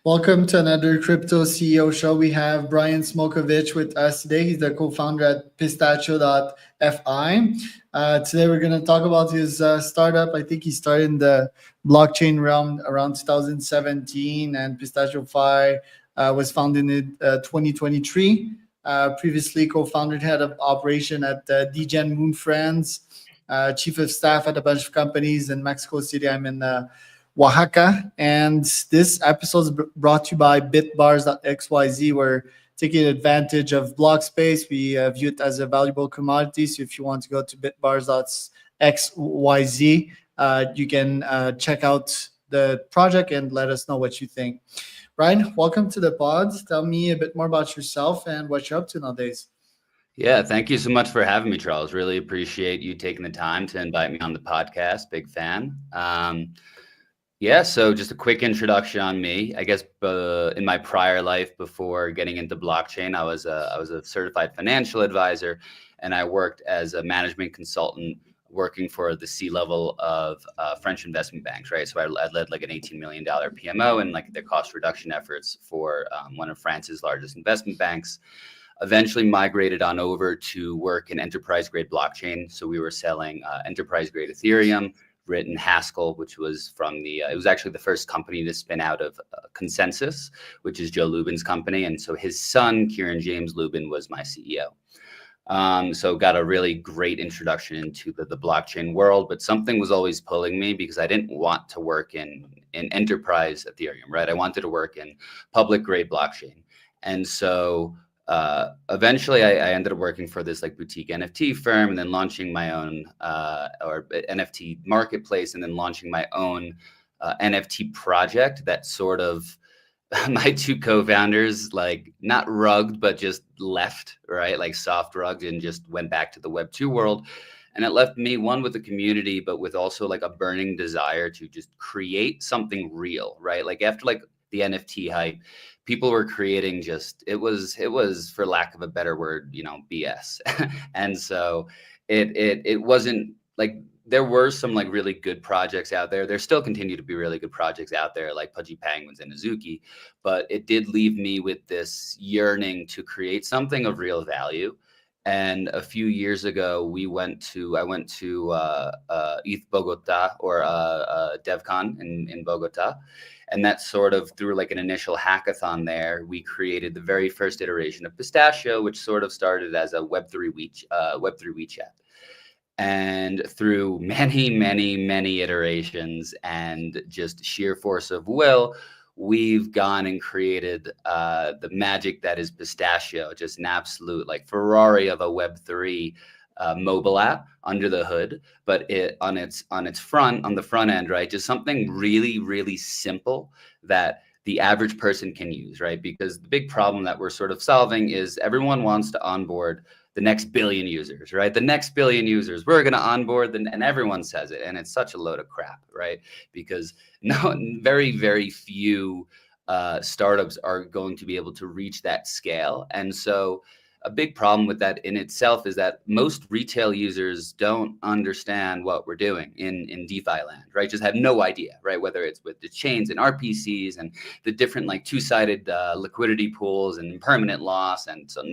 Welcome to another Crypto CEO show. We have Brian Smocovich with us today. He's the co-founder at Pistachio.fi. Today we're going to talk about his startup. I think he started in the blockchain realm around 2017, and Pistachio.fi was founded in 2023. Previously co-founded head of operation at DGen Moon Friends, chief of staff at a bunch of companies in Mexico City. I'm in Oaxaca. And this episode is brought to you by bitbars.xyz. We're taking advantage of block space. We view it as a valuable commodity. So if you want to go to bitbars.xyz, you can check out the project and let us know what you think. Ryan, welcome to the pod. Tell me a bit more about yourself and what you're up to nowadays. Yeah, thank you so much for having me, Charles. Really appreciate you taking the time to invite me on the podcast. Big fan. So just a quick introduction on me. I guess in my prior life, before getting into blockchain, I was a certified financial advisor, and I worked as a management consultant working for the C-level of French investment banks, right? So I led like an $18 million PMO and like their cost reduction efforts for one of France's largest investment banks. Eventually migrated on over to work in enterprise grade blockchain. So we were selling enterprise grade Ethereum, written Haskell, which was from it was actually the first company to spin out of Consensus, which is Joe Lubin's company. And so his son, Kieran James Lubin, was my CEO. So got a really great introduction into the blockchain world, but something was always pulling me because I didn't want to work in enterprise Ethereum, right? I wanted to work in public grade blockchain. And so eventually I ended up working for this like boutique NFT firm and then launching my own or NFT marketplace and then launching my own NFT project that sort of my two co-founders like not rugged, but just left, right? Like soft rugged and just went back to the Web 2 world. And it left me one with the community, but with also like a burning desire to just create something real, right? Like after like the NFT hype, people were creating just it was for lack of a better word, BS. And so it wasn't like there were some like really good projects out there. There still continue to be really good projects out there like Pudgy Penguins and Azuki, but it did leave me with this yearning to create something of real value. And a few years ago, I went to ETH Bogota or DevCon in Bogota. And that sort of through like an initial hackathon there, we created the very first iteration of Pistachio, which sort of started as a Web3 WeChat. And through many, many, many iterations and just sheer force of will, we've gone and created the magic that is Pistachio, just an absolute like Ferrari of a Web3 mobile app under the hood, but on the front end, right? Just something really, really simple that the average person can use, right? Because the big problem that we're sort of solving is everyone wants to onboard the next billion users, right? The next billion users, we're going to onboard them, and everyone says it. And it's such a load of crap, right? Because very, very few startups are going to be able to reach that scale. And so a big problem with that in itself is that most retail users don't understand what we're doing in DeFi land, right? Just have no idea, right? Whether it's with the chains and RPCs and the different like two-sided liquidity pools and permanent loss. And so,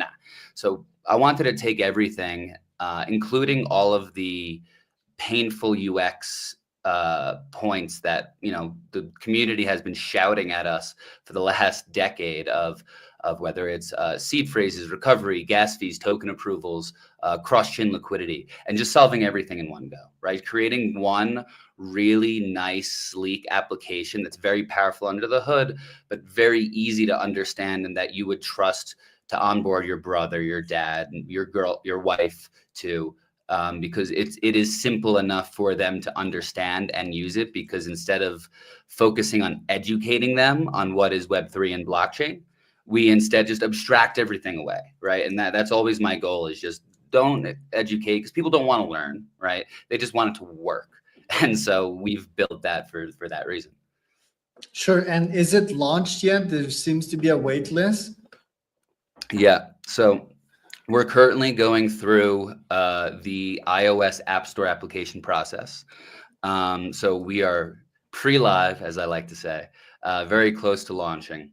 So I wanted to take everything, including all of the painful UX points that, the community has been shouting at us for the last decade of whether it's seed phrases, recovery, gas fees, token approvals, cross-chain liquidity, and just solving everything in one go, right? Creating one really nice, sleek application that's very powerful under the hood, but very easy to understand and that you would trust to onboard your brother, your dad, your girl, your wife to, because it is simple enough for them to understand and use it, because instead of focusing on educating them on what is Web3 and blockchain, we instead just abstract everything away, right? And that's always my goal, is just don't educate, because people don't want to learn, right? They just want it to work. And so we've built that for that reason. Sure. And is it launched yet? There seems to be a wait list. Yeah. So we're currently going through the iOS App Store application process. So we are pre-live, as I like to say. very close to launching.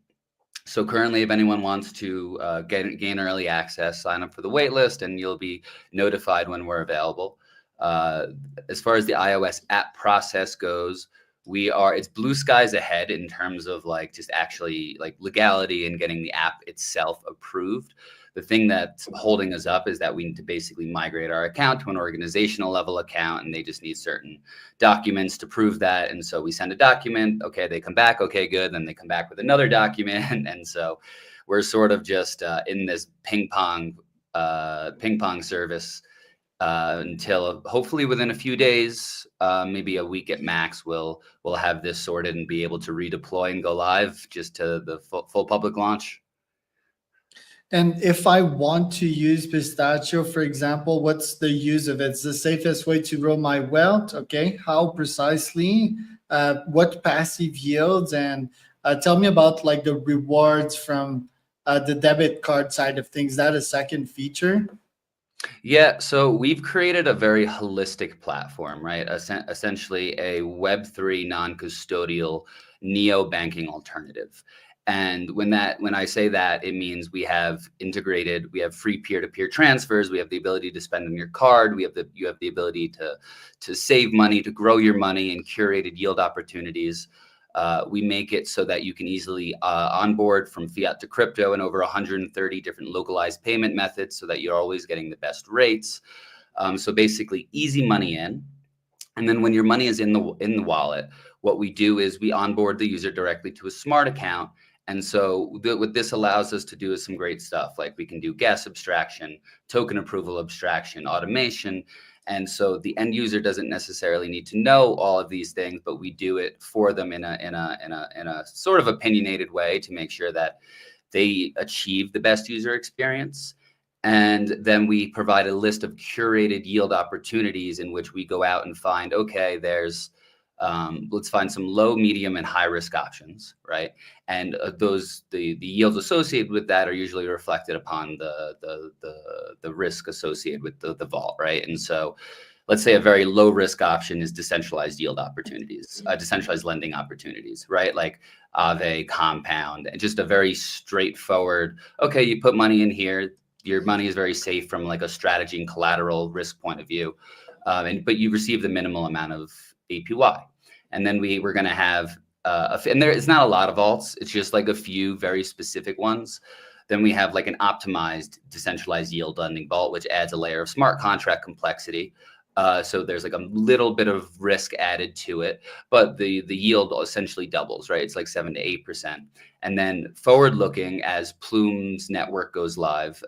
So currently, if anyone wants to gain early access, sign up for the wait list, and you'll be notified when we're available. Uh, as far as the iOS app process goes, it's blue skies ahead in terms of like just actually like legality and getting the app itself approved. The thing that's holding us up is that we need to basically migrate our account to an organizational level account, and they just need certain documents to prove that. And so we send a document, okay, they come back, okay, good. Then they come back with another document. And so we're sort of just in this ping pong service until hopefully within a few days, maybe a week at max, we'll have this sorted and be able to redeploy and go live just to the full public launch. And if I want to use Pistachio, for example, what's the use of it? It's the safest way to grow my wealth. Okay. How precisely? What passive yields? And tell me about like the rewards from the debit card side of things. That a second feature? Yeah, so we've created a very holistic platform, right? Essentially a Web3 non-custodial neo-banking alternative. And when I say that, it means we have free peer-to-peer transfers, we have the ability to spend on your card, you have the ability to save money, to grow your money, and curated yield opportunities. We make it so that you can easily onboard from fiat to crypto in over 130 different localized payment methods so that you're always getting the best rates. So basically easy money in. And then when your money is in the wallet, what we do is we onboard the user directly to a smart account. And so what this allows us to do is some great stuff. Like we can do gas abstraction, token approval abstraction, automation. And so the end user doesn't necessarily need to know all of these things, but we do it for them in a sort of opinionated way to make sure that they achieve the best user experience. And then we provide a list of curated yield opportunities in which we go out and find, okay, let's find some low, medium, and high risk options, right? And the yields associated with that are usually reflected upon the risk associated with the vault, right? And so, let's say a very low risk option is decentralized yield opportunities, decentralized lending opportunities, right? Like Aave, Compound, and just a very straightforward. Okay, you put money in here. Your money is very safe from like a strategy and collateral risk point of view, but you receive the minimal amount of APY. And then we're going to have, and it's not a lot of vaults. It's just like a few very specific ones. Then we have like an optimized decentralized yield lending vault, which adds a layer of smart contract complexity. So there's like a little bit of risk added to it, but the yield essentially doubles, right? It's like 7 to 8%. And then forward looking, as Plume's network goes live,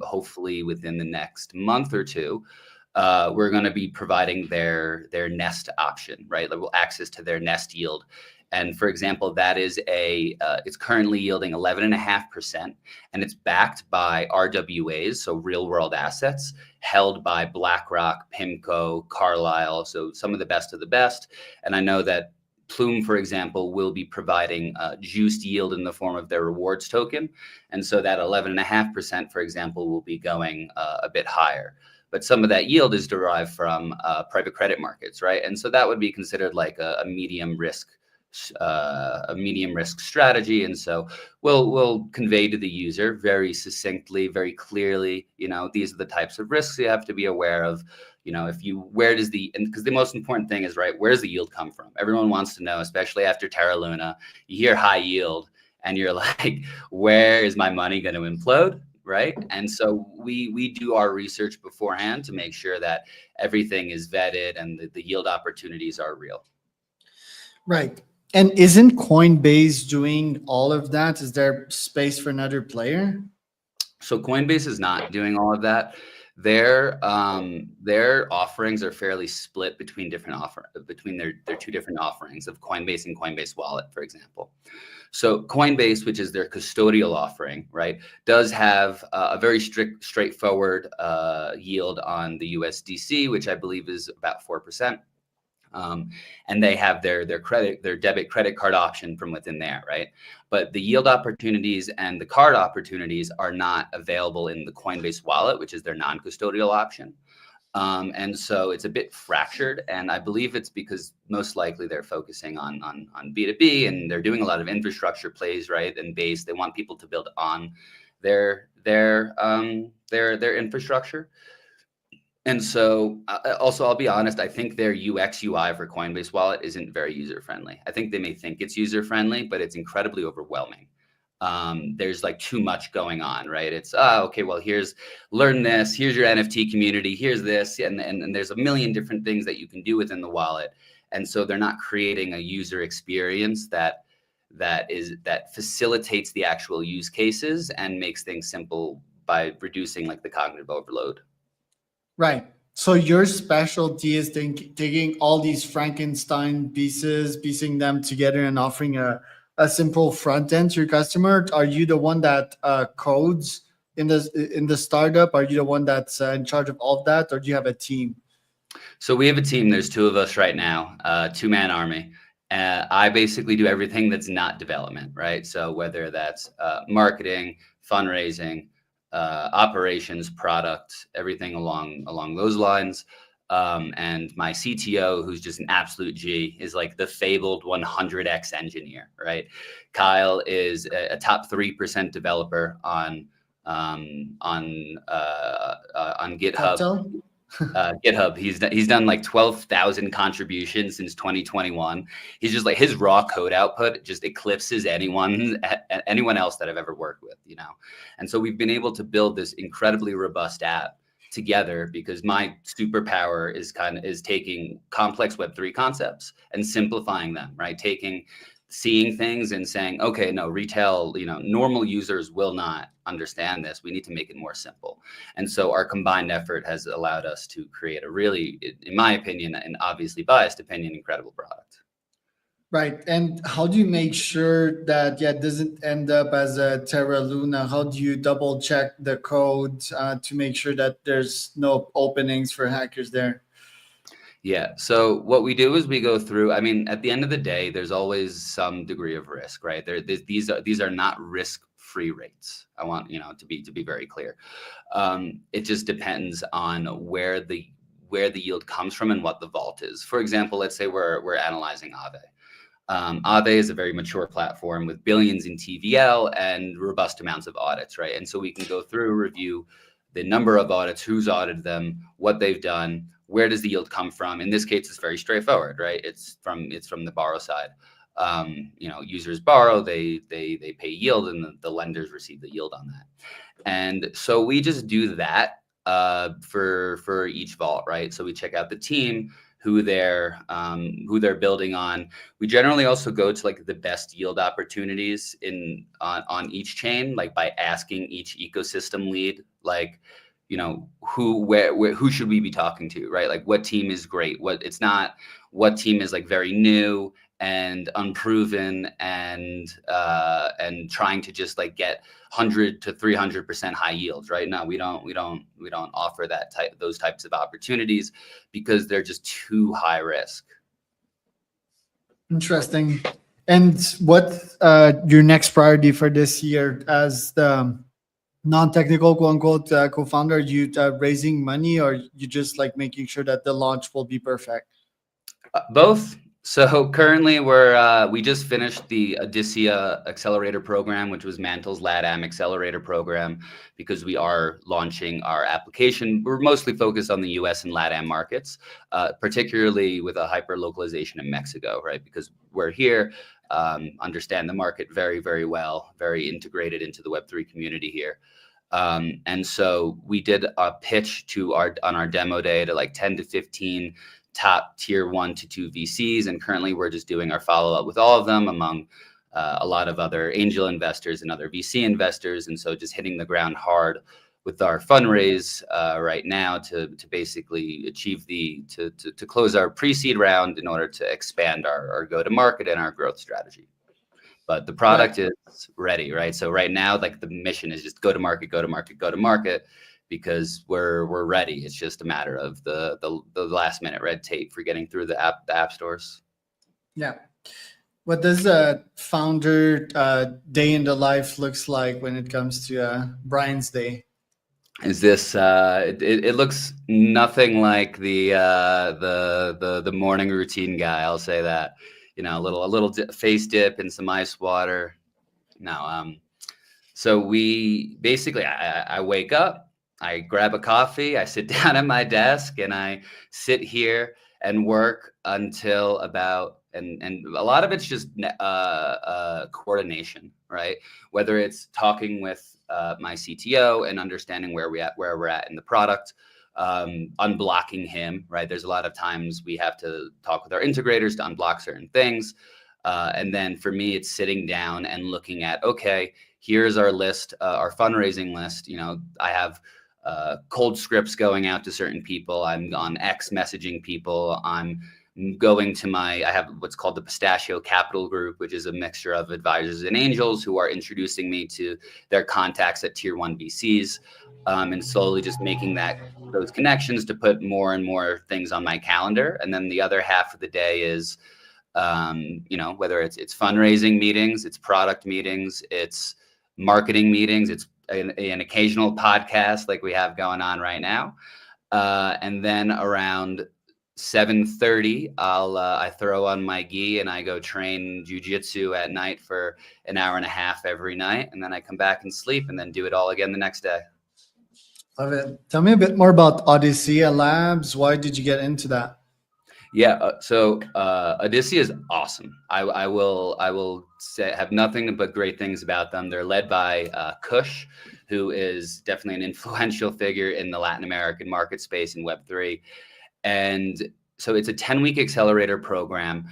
hopefully within the next month or two, we're going to be providing their nest option, right? Level access to their nest yield. And for example, that is it's currently yielding 11.5%, and it's backed by RWAs, so real world assets held by BlackRock, PIMCO, Carlyle, so some of the best of the best. And I know that Plume, for example, will be providing juiced yield in the form of their rewards token. And so that 11.5%, for example, will be going a bit higher. But some of that yield is derived from private credit markets, right? And so that would be considered like a medium risk strategy. And so we'll convey to the user very succinctly, very clearly, these are the types of risks you have to be aware of. Because the most important thing is, right, where's the yield come from? Everyone wants to know, especially after Terra Luna, you hear high yield and you're like, where is my money going to implode? Right. And so we do our research beforehand to make sure that everything is vetted and the yield opportunities are real. Right. And isn't Coinbase doing all of that? Is there space for another player? So Coinbase is not doing all of that. Their offerings are fairly split between their two different offerings of Coinbase and Coinbase Wallet, for example. So Coinbase, which is their custodial offering, right, does have a very straightforward yield on the USDC, which I believe is about 4%. And they have their debit credit card option from within there, right? But the yield opportunities and the card opportunities are not available in the Coinbase Wallet, which is their non-custodial option. And so it's a bit fractured, and I believe it's because most likely they're focusing on B2B, and they're doing a lot of infrastructure plays, right? And base, they want people to build on their infrastructure. And so also, I'll be honest, I think their UX UI for Coinbase Wallet isn't very user friendly. I think they may think it's user friendly, but it's incredibly overwhelming. There's like too much going on, right? It's okay, well, learn this, here's your NFT community, here's this, and there's a million different things that you can do within the wallet. And so they're not creating a user experience that facilitates the actual use cases and makes things simple by reducing like the cognitive overload. Right. So your specialty is taking all these Frankenstein pieces, piecing them together, and offering a simple front end to your customer. Are you the one that codes in the startup? Are you the one that's in charge of all of that, or do you have a team? So we have a team. There's two of us right now, 2-man army. I basically do everything that's not development, right? So whether that's marketing, fundraising, operations, product, everything along those lines. And my CTO, who's just an absolute G, is like the fabled 100x engineer, right? Kyle is a top 3% developer on GitHub. GitHub. He's done like 12,000 contributions since 2021. He's just like, his raw code output just eclipses anyone else that I've ever worked with, you know. And so we've been able to build this incredibly robust app together because my superpower is taking complex Web3 concepts and simplifying them, right? Seeing things and saying, okay, no, retail, you know, normal users will not understand this. We need to make it more simple. And so our combined effort has allowed us to create a really, in my opinion, and obviously biased opinion, incredible product. Right. And how do you make sure that it doesn't end up as a Terra Luna? How do you double check the code to make sure that there's no openings for hackers there? Yeah. So what we do is we go through, I mean, at the end of the day, there's always some degree of risk, right? These are not risk-free rates. I want, you know, to be very clear. It just depends on where the yield comes from and what the vault is. For example, let's say we're analyzing Aave. Aave is a very mature platform with billions in TVL and robust amounts of audits, right? And so we can go through, review the number of audits, who's audited them, what they've done, where does the yield come from? In this case, it's very straightforward, right? It's from the borrow side. You know, users borrow, they pay yield, and the lenders receive the yield on that. And so we just do that for each vault, right? So we check out the team, who they're building on. We generally also go to like the best yield opportunities on each chain, like by asking each ecosystem lead, like, you know, who should we be talking to, right? Like what team is great, what team is like very new and unproven and trying to just like get 100 to 300% high yields, right? No, we don't offer those types of opportunities because they're just too high risk. Interesting. And what your next priority for this year as the non-technical quote unquote co-founder? Are you raising money, or you just like making sure that the launch will be perfect? Both. So currently we just finished the Odysseia Accelerator Program, which was Mantle's LATAM Accelerator Program, because we are launching our application. We're mostly focused on the US and LATAM markets, particularly with a hyper localization in Mexico, right? Because we're here, understand the market very, very well, very integrated into the Web3 community here. And so we did a pitch on our demo day to like 10 to 15 top tier 1 to 2 VCs, and currently we're just doing our follow-up with all of them, among a lot of other angel investors and other VC investors. And so just hitting the ground hard with our fundraise right now to basically achieve to close our pre-seed round in order to expand our go-to-market and our growth strategy. But the product is ready, right? So right now, like the mission is just go to market, because we're ready. It's just a matter of the last minute red tape for getting through the app stores. Yeah. What does a founder day in the life looks like when it comes to Brian's day? is this it looks nothing like the morning routine guy, I'll say that. A little face dip in some ice water. No. So we basically, I wake up, I grab a coffee, I sit down at my desk, and I sit here and work until about, and a lot of it's just coordination, right? Whether it's talking with my CTO and understanding where we're at in the product, unblocking him, right? There's a lot of times we have to talk with our integrators to unblock certain things. And then for me, it's sitting down and looking at, okay, here's our list, our fundraising list. I have cold scripts going out to certain people. I'm on X messaging people. I'm going to I have what's called the Pistachio Capital Group, which is a mixture of advisors and angels who are introducing me to their contacts at tier 1 VCs, and slowly just making those connections to put more and more things on my calendar. And then the other half of the day is whether it's fundraising meetings, it's product meetings, it's marketing meetings, it's an occasional podcast like we have going on right now. And then around 7:30, I throw on my gi and I go train jujitsu at night for an hour and a half every night. And then I come back and sleep and then do it all again the next day. Love it. Tell me a bit more about Odyssey Labs. Why did you get into that? Yeah, so Odyssey is awesome. I will say have nothing but great things about them. They're led by Kush, who is definitely an influential figure in the Latin American market space in Web3. And so it's a 10-week accelerator program.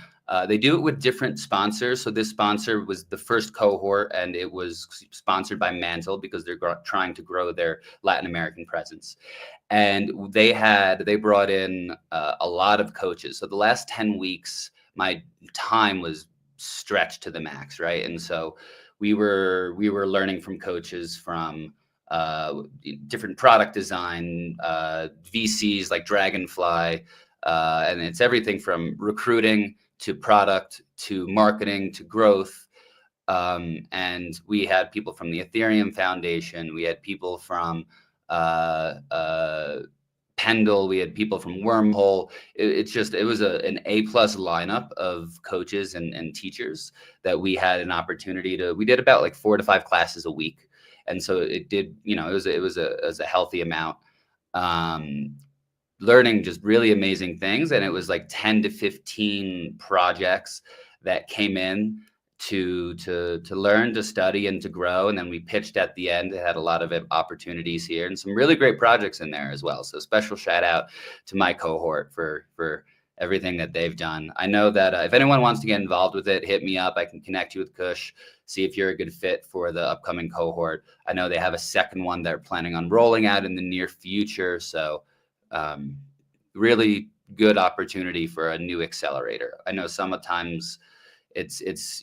They do it with different sponsors. So this sponsor was the first cohort, and it was sponsored by Mantle because they're trying to grow their Latin American presence. And they brought in a lot of coaches. So the last 10 weeks, my time was stretched to the max, right? And so we were learning from coaches from different product design, VCs like Dragonfly, and it's everything from recruiting to product to marketing to growth. And we had people from the Ethereum Foundation. We had people from Pendle. We had people from Wormhole. It was an A+ lineup of coaches and teachers that we had an opportunity to. We did about like 4 to 5 classes a week, and so it did. It was a healthy amount. Learning just really amazing things, and it was like 10 to 15 projects that came in to learn, to study, and to grow. And then we pitched at the end. It had a lot of opportunities here and some really great projects in there as well. So special shout out to my cohort for everything that they've done. I know that if anyone wants to get involved with it, hit me up. I can connect you with Kush, see if you're a good fit for the upcoming cohort. I know they have a second one they're planning on rolling out in the near future. So really good opportunity for a new accelerator. I know sometimes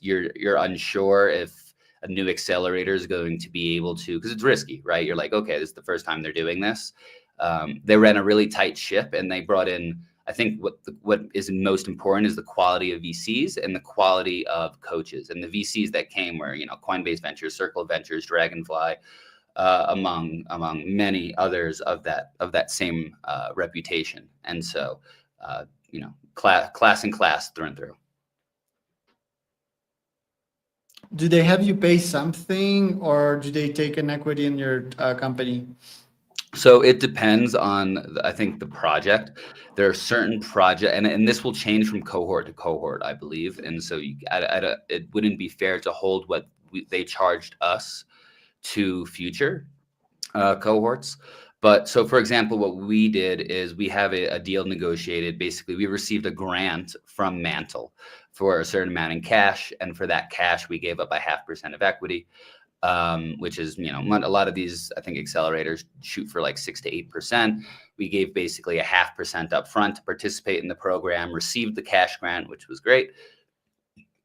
you're unsure if a new accelerator is going to be able to, because it's risky, right? You're like, okay, this is the first time they're doing this. They ran a really tight ship, and they brought in, I think what is most important is the quality of VCs and the quality of coaches. And the VCs that came were, Coinbase Ventures, Circle Ventures, Dragonfly, among many others of that same reputation. And so, class through and through. Do they have you pay something, or do they take an equity in your company? So it depends on, I think, the project. There are certain projects, and this will change from cohort to cohort, I believe. And so it wouldn't be fair to hold what they charged us to future cohorts. But so, for example, what we did is we have a deal negotiated. Basically, we received a grant from Mantle for a certain amount in cash. And for that cash, we gave up a 0.5% of equity, which is, a lot of these, I think, accelerators shoot for like 6 to 8%. We gave basically a 0.5% up front to participate in the program, received the cash grant, which was great.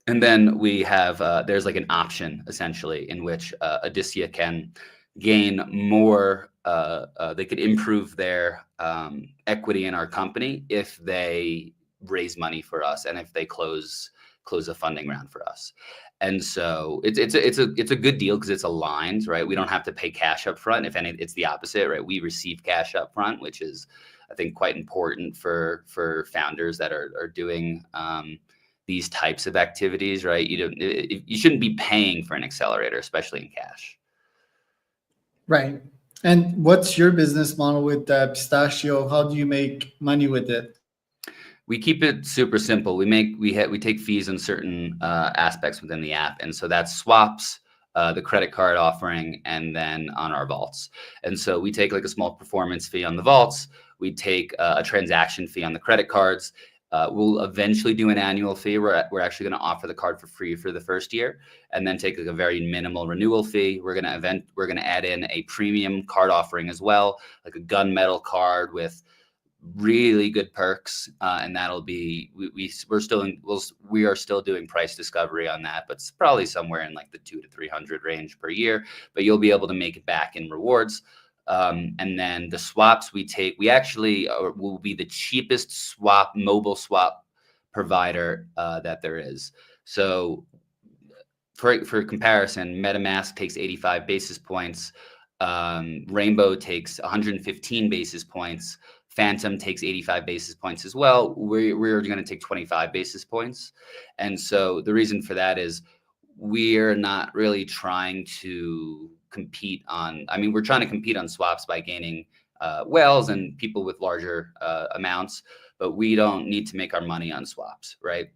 And then we have, there's like an option essentially in which Odyssey can gain more, they could improve their equity in our company if they raise money for us and if they close a funding round for us. And so it's a good deal because it's aligned, right? We don't have to pay cash up front. If any, it's the opposite, right? We receive cash up front, which is, I think, quite important for founders that are doing these types of activities, right? You shouldn't be paying for an accelerator, especially in cash. Right. And what's your business model with Pistachio? How do you make money with it? We keep it super simple. We take fees on certain aspects within the app, and so that's swaps, the credit card offering, and then on our vaults. And so we take like a small performance fee on the vaults. We take a transaction fee on the credit cards. We'll eventually do an annual fee. We're actually going to offer the card for free for the first year, and then take like a very minimal renewal fee. We're going to add in a premium card offering as well, like a gunmetal card with really good perks, and that'll be we are still doing price discovery on that, but it's probably somewhere in like the 200 to 300 range per year. But you'll be able to make it back in rewards. And then the swaps we actually will be the cheapest mobile swap provider that there is. So for comparison, MetaMask takes 85 basis points. Rainbow takes 115 basis points. Phantom takes 85 basis points as well. We're going to take 25 basis points. And so the reason for that is we're not really trying to compete on, we're trying to compete on swaps by gaining whales and people with larger amounts, but we don't need to make our money on swaps, right?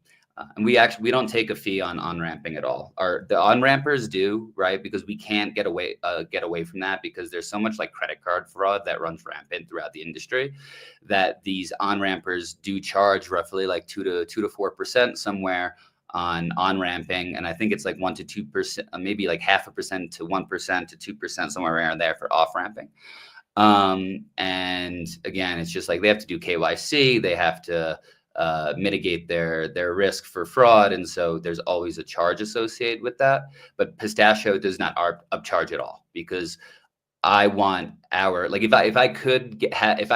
And we don't take a fee on on-ramping at all. The on-rampers do, right? Because we can't get away from that, because there's so much like credit card fraud that runs rampant throughout the industry, that these on-rampers do charge roughly like 2 to 4% somewhere on ramping, and I think it's like 1 to 2%, maybe like 0.5% to 1% to 2%, somewhere around there for off ramping. And again, it's just like they have to do KYC, they have to mitigate their risk for fraud, and so there's always a charge associated with that. But Pistachio does not upcharge at all, because I want if I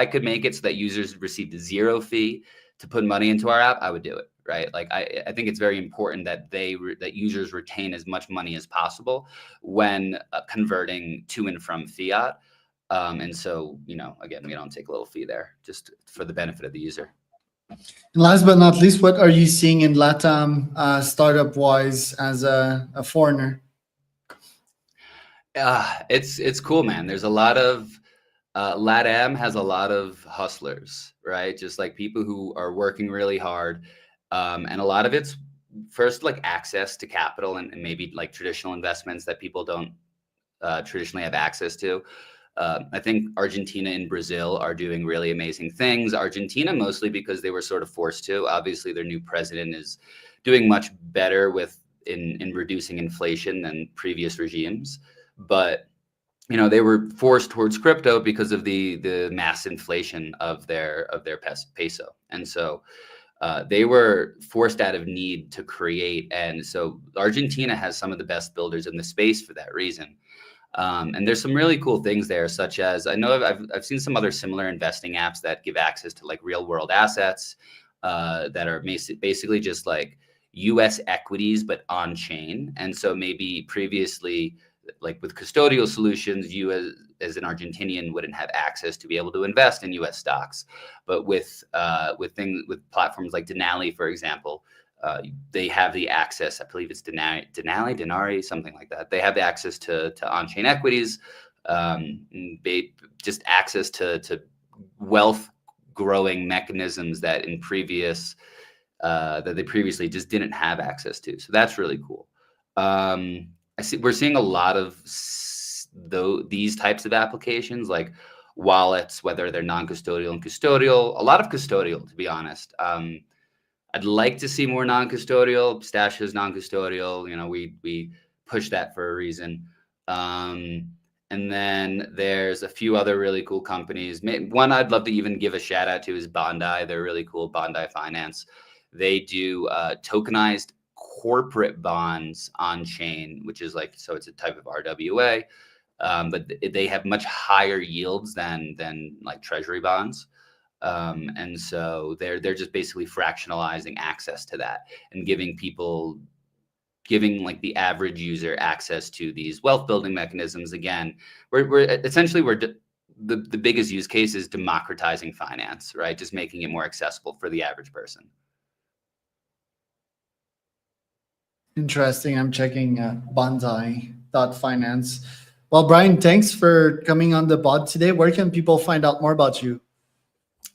could make it so that users received 0 fee to put money into our app, I would do it, right? Like I think it's very important that that users retain as much money as possible when converting to and from fiat. And so, again, we don't take a little fee there, just for the benefit of the user. And last but not least, what are you seeing in LATAM startup wise as a foreigner? It's cool, man. There's a lot of LATAM has a lot of hustlers, right? Just like people who are working really hard. And a lot of it's first like access to capital and maybe like traditional investments that people don't traditionally have access to. I think Argentina and Brazil are doing really amazing things. Argentina mostly because they were sort of forced to. Obviously, their new president is doing much better in reducing inflation than previous regimes. But they were forced towards crypto because of the mass inflation of their peso, and so they were forced out of need to create. And so Argentina has some of the best builders in the space for that reason. And there's some really cool things there, such as I know I've seen some other similar investing apps that give access to like real world assets that are basically just like US equities, but on chain. And so maybe previously, like with custodial solutions, you as an Argentinian wouldn't have access to be able to invest in US stocks. But with platforms like Denali, for example, they have the access. I believe it's Denari, something like that. They have the access to on-chain equities, just access to wealth growing mechanisms that they previously just didn't have access to. So that's really cool. We're seeing a lot of these types of applications, like wallets, whether they're non-custodial and custodial. A lot of custodial, to be honest. I'd like to see more non-custodial. Pistachio is non-custodial. We push that for a reason. And then there's a few other really cool companies. One I'd love to even give a shout out to is Bondi. They're really cool. Bondi Finance. They do tokenized corporate bonds on chain, which is so it's a type of RWA, but they have much higher yields than like treasury bonds. And so they're just basically fractionalizing access to that and giving people giving like the average user access to these wealth building mechanisms. Again, we're essentially the biggest use case is democratizing finance, right? Just making it more accessible for the average person. Interesting. I'm checking Banzai.finance. Well, Brian, thanks for coming on the pod today. Where can people find out more about you?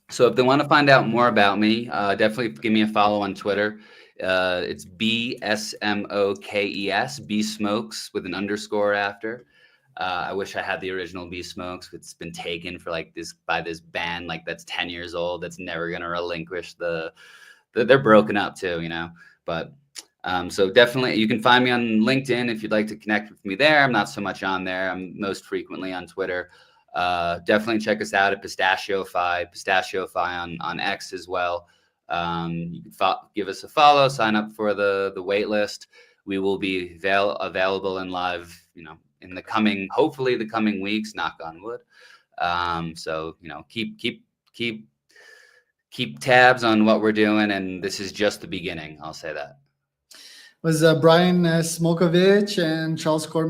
So if they want to find out more about me, definitely give me a follow on Twitter. It's BSMOKES, B Smokes with an underscore after. I wish I had the original B Smokes. It's been taken for like this by this band like that's 10 years old. That's never gonna relinquish they're broken up too, you know. But so definitely you can find me on LinkedIn if you'd like to connect with me there. I'm not so much on there. I'm most frequently on Twitter. Definitely check us out at Pistachio on X as well. You can give us a follow, sign up for the wait list. We will be available and live, you know, in the hopefully the coming weeks, knock on wood. So, you know, keep tabs on what we're doing. And this is just the beginning. I'll say that. Was Brian Smocovich and Charles Cormier